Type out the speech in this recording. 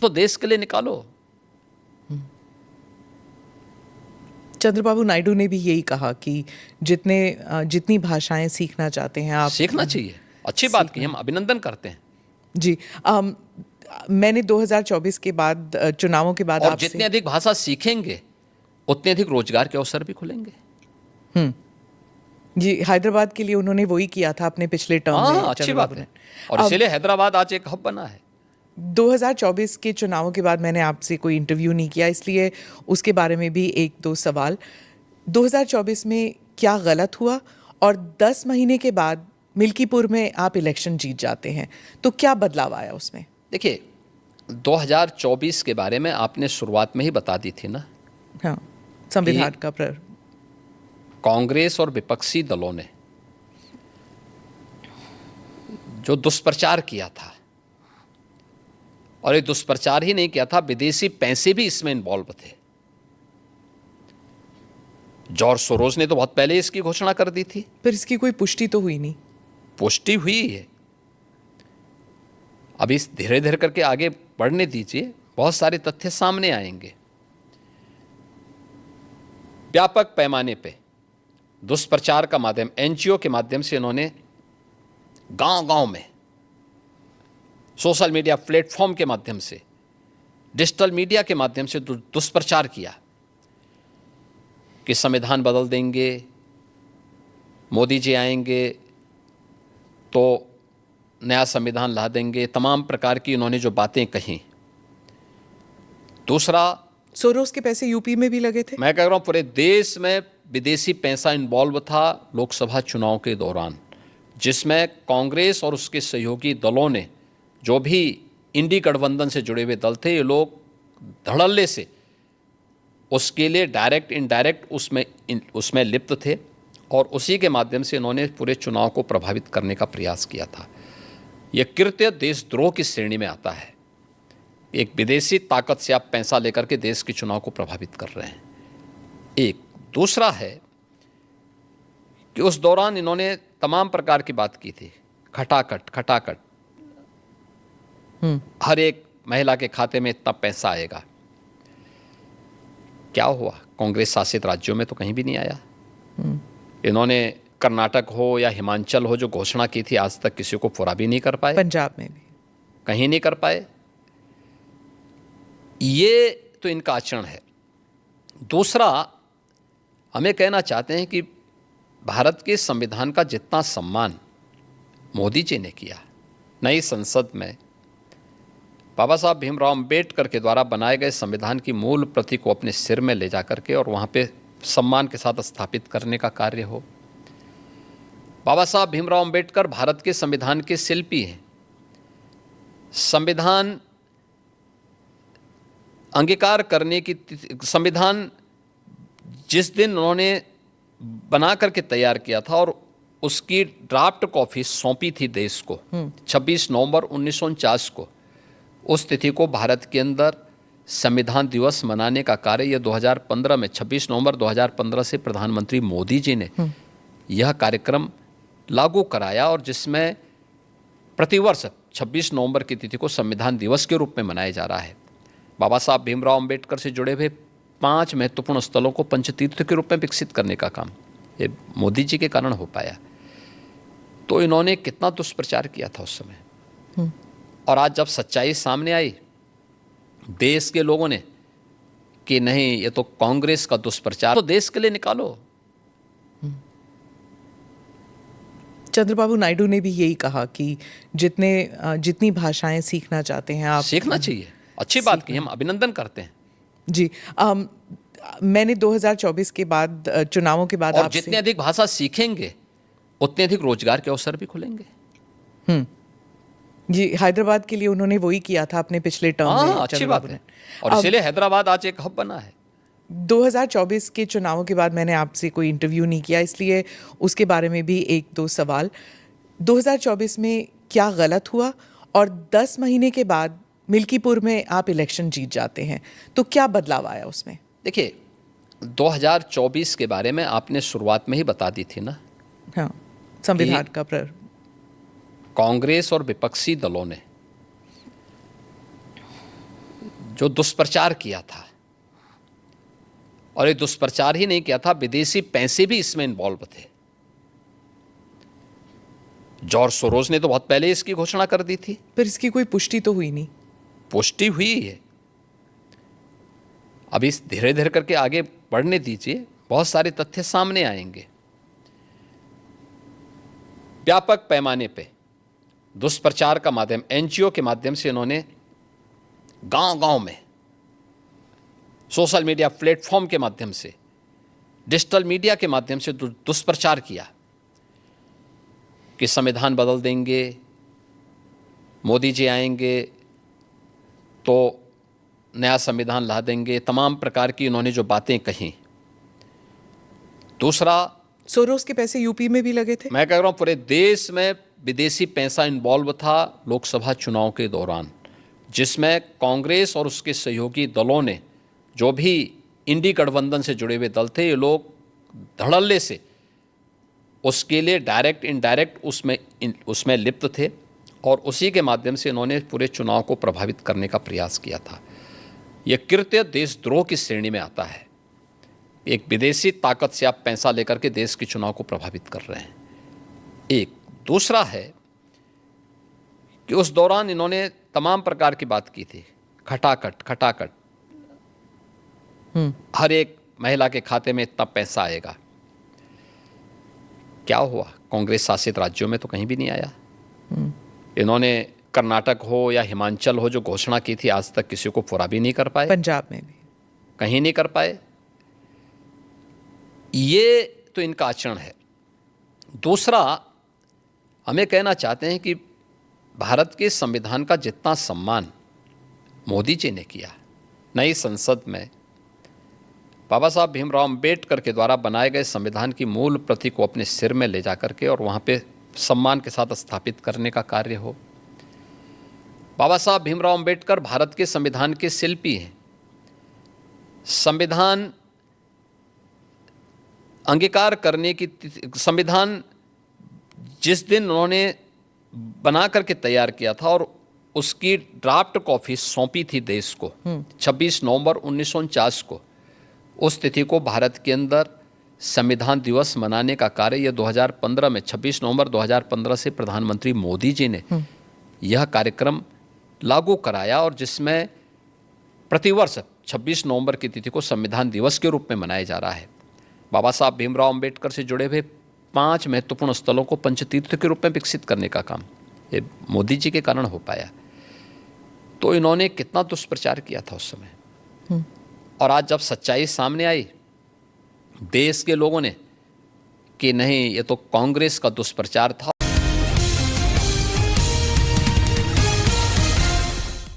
तो देश के लिए निकालो। चंद्रबाबू नायडू ने भी यही कहा कि जितनी भाषाएं सीखना चाहते हैं आप सीखना चाहिए, अच्छी बात की, हम अभिनंदन करते हैं जी। मैंने 2024 के बाद चुनावों के बाद और आपसे जितनी अधिक भाषा सीखेंगे उतने अधिक रोजगार के अवसर भी खुलेंगे। जी, हैदराबाद के लिए उन्होंने वही किया था अपने पिछले टर्म में। हाँ, अच्छी बात चंद्रबाबू है ने और इसीलिए हैदराबाद आज एक हब बना है। 2024 के चुनावों के बाद मैंने आपसे कोई इंटरव्यू नहीं किया, इसलिए उसके बारे में भी एक दो सवाल। 2024 में क्या गलत हुआ और 10 महीने के बाद मिल्कीपुर में आप इलेक्शन जीत जाते हैं, तो क्या बदलाव आया उसमें? देखिए, 2024 के बारे में आपने शुरुआत में ही बता दी थी ना। हाँ, संविधान का कांग्रेस और विपक्षी दलों ने जो दुष्प्रचार किया था, और ये दुष्प्रचार ही नहीं किया था, विदेशी पैसे भी इसमें इन्वॉल्व थे। जॉर्ज सोरोस ने तो बहुत पहले इसकी घोषणा कर दी थी। पर इसकी कोई पुष्टि तो हुई नहीं। पुष्टि हुई है, अभी धीरे धीरे करके आगे बढ़ने दीजिए, बहुत सारे तथ्य सामने आएंगे। व्यापक पैमाने पे दुष्प्रचार का माध्यम, एनजीओ के माध्यम से इन्होंने गांव-गांव में, सोशल मीडिया प्लेटफॉर्म के माध्यम से, डिजिटल मीडिया के माध्यम से दुष्प्रचार किया कि संविधान बदल देंगे, मोदी जी आएंगे तो नया संविधान ला देंगे, तमाम प्रकार की इन्होंने जो बातें कही। दूसरा, सोरोस के पैसे यूपी में भी लगे थे। मैं कह रहा हूं पूरे देश में विदेशी पैसा इन्वॉल्व था लोकसभा चुनाव के दौरान, जिसमें कांग्रेस और उसके सहयोगी दलों ने, जो भी इंडी गठबंधन से जुड़े हुए दल थे, ये लोग धड़ल्ले से उसके लिए डायरेक्ट इनडायरेक्ट उसमें लिप्त थे और उसी के माध्यम से इन्होंने पूरे चुनाव को प्रभावित करने का प्रयास किया था। यह कृत्य देशद्रोह की श्रेणी में आता है। एक विदेशी ताकत से आप पैसा लेकर के देश के चुनाव को प्रभावित कर रहे हैं। एक दूसरा है कि उस दौरान इन्होंने तमाम प्रकार की बात की थी, खटाखट हर एक महिला के खाते में इतना पैसा आएगा। क्या हुआ? कांग्रेस शासित राज्यों में तो कहीं भी नहीं आया। इन्होंने कर्नाटक हो या हिमाचल हो जो घोषणा की थी, आज तक किसी को पूरा भी नहीं कर पाए। पंजाब में भी कहीं नहीं कर पाए। ये तो इनका आचरण है। दूसरा, हमें कहना चाहते हैं कि भारत के संविधान का जितना सम्मान मोदी जी ने किया, नई संसद में बाबा साहब भीमराव अंबेडकर के द्वारा बनाए गए संविधान की मूल प्रति को अपने सिर में ले जाकर के और वहाँ पे सम्मान के साथ स्थापित करने का कार्य हो। बाबा साहब भीमराव अंबेडकर भारत के संविधान के शिल्पी हैं। संविधान अंगीकार करने की संविधान जिस दिन उन्होंने बना करके तैयार किया था और उसकी ड्राफ्ट कॉपी सौंपी थी देश को 26 नवंबर 1949 को, उस तिथि को भारत के अंदर संविधान दिवस मनाने का कार्य यह 2015 में 26 नवंबर 2015 से प्रधानमंत्री मोदी जी ने यह कार्यक्रम लागू कराया और जिसमें प्रतिवर्ष 26 नवंबर की तिथि को संविधान दिवस के रूप में मनाया जा रहा है। बाबा साहब भीमराव अंबेडकर से जुड़े हुए 5 महत्वपूर्ण स्थलों को पंचतीर्थ के रूप में विकसित करने का काम ये मोदी जी के कारण हो पाया। तो इन्होंने कितना दुष्प्रचार किया था उस समय, और आज जब सच्चाई सामने आई देश के लोगों ने कि नहीं ये तो कांग्रेस का दुष्प्रचार, तो देश के लिए निकालो। चंद्रबाबू नायडू ने भी यही कहा कि जितनी भाषाएं सीखना चाहते हैं आप सीखना चाहिए, अच्छी बात की, हम अभिनंदन करते हैं जी। मैंने 2024 के बाद चुनावों के बाद और आपसे जितनी अधिक भाषा सीखेंगे उतने अधिक रोजगार के अवसर भी खुलेंगे। जी, हैदराबाद के लिए उन्होंने वही किया था अपने पिछले टर्म में। अच्छी बात है और इसीलिए हैदराबाद आज एक हब बना है। 2024 के चुनावों के बाद मैंने आपसे कोई इंटरव्यू नहीं किया, इसलिए उसके बारे में भी एक दो सवाल। 2024 में क्या गलत हुआ और 10 महीने के बाद मिल्कीपुर में आप इलेक्शन जीत जाते हैं, तो क्या बदलाव आया उसमें? देखिए, 2024 के बारे में आपने शुरुआत में ही बता दी थी ना। हाँ, संविधान का कांग्रेस और विपक्षी दलों ने जो दुष्प्रचार किया था, और ये दुष्प्रचार ही नहीं किया था, विदेशी पैसे भी इसमें इन्वॉल्व थे। जॉर्ज सोरोस ने तो बहुत पहले इसकी घोषणा कर दी थी। पर इसकी कोई पुष्टि तो हुई नहीं। पुष्टि हुई है, अभी धीरे धीरे करके आगे बढ़ने दीजिए, बहुत सारे तथ्य सामने आएंगे। व्यापक पैमाने पे दुष्प्रचार का माध्यम, एनजीओ के माध्यम से इन्होंने गांव-गांव में, सोशल मीडिया प्लेटफॉर्म के माध्यम से, डिजिटल मीडिया के माध्यम से दुष्प्रचार किया कि संविधान बदल देंगे, मोदी जी आएंगे तो नया संविधान ला देंगे, तमाम प्रकार की इन्होंने जो बातें कही। दूसरा, सोरोस के पैसे यूपी में भी लगे थे। मैं कह रहा हूं पूरे देश में विदेशी पैसा इन्वॉल्व था लोकसभा चुनाव के दौरान, जिसमें कांग्रेस और उसके सहयोगी दलों ने, जो भी इंडी गठबंधन से जुड़े हुए दल थे, ये लोग धड़ल्ले से उसके लिए डायरेक्ट इनडायरेक्ट उसमें लिप्त थे, और उसी के माध्यम से इन्होंने पूरे चुनाव को प्रभावित करने का प्रयास किया था। यह कृत्य देशद्रोह की श्रेणी में आता है। एक विदेशी ताकत से आप पैसा लेकर के देश के चुनाव को प्रभावित कर रहे हैं। एक दूसरा है कि उस दौरान इन्होंने तमाम प्रकार की बात की थी, खटाखट हर एक महिला के खाते में इतना पैसा आएगा। क्या हुआ? कांग्रेस शासित राज्यों में तो कहीं भी नहीं आया। इन्होंने कर्नाटक हो या हिमाचल हो जो घोषणा की थी, आज तक किसी को पूरा भी नहीं कर पाए। पंजाब में भी कहीं नहीं कर पाए। ये तो इनका आचरण है। दूसरा, हमें कहना चाहते हैं कि भारत के संविधान का जितना सम्मान मोदी जी ने किया, नई संसद में बाबा साहब भीमराव अंबेडकर के द्वारा बनाए गए संविधान की मूल प्रति को अपने सिर में ले जा करके और वहाँ पे सम्मान के साथ स्थापित करने का कार्य हो। बाबा साहब भीमराव अंबेडकर भारत के संविधान के शिल्पी हैं। संविधान अंगीकार करने की संविधान जिस दिन उन्होंने बना करके तैयार किया था और उसकी ड्राफ्ट कॉपी सौंपी थी देश को 26 नवंबर 1949 को, उस तिथि को भारत के अंदर संविधान दिवस मनाने का कार्य यह 2015 में 26 नवंबर 2015 से प्रधानमंत्री मोदी जी ने यह कार्यक्रम लागू कराया, और जिसमें प्रतिवर्ष 26 नवंबर की तिथि को संविधान दिवस के रूप में मनाया जा रहा है। बाबा साहब भीमराव अंबेडकर से जुड़े हुए 5 महत्वपूर्ण स्थलों को पंचतीर्थ के रूप में विकसित करने का काम ये मोदी जी के कारण हो पाया। तो इन्होंने कितना दुष्प्रचार किया था उस समय, और आज जब सच्चाई सामने आई देश के लोगों ने कि नहीं, ये तो कांग्रेस का दुष्प्रचार था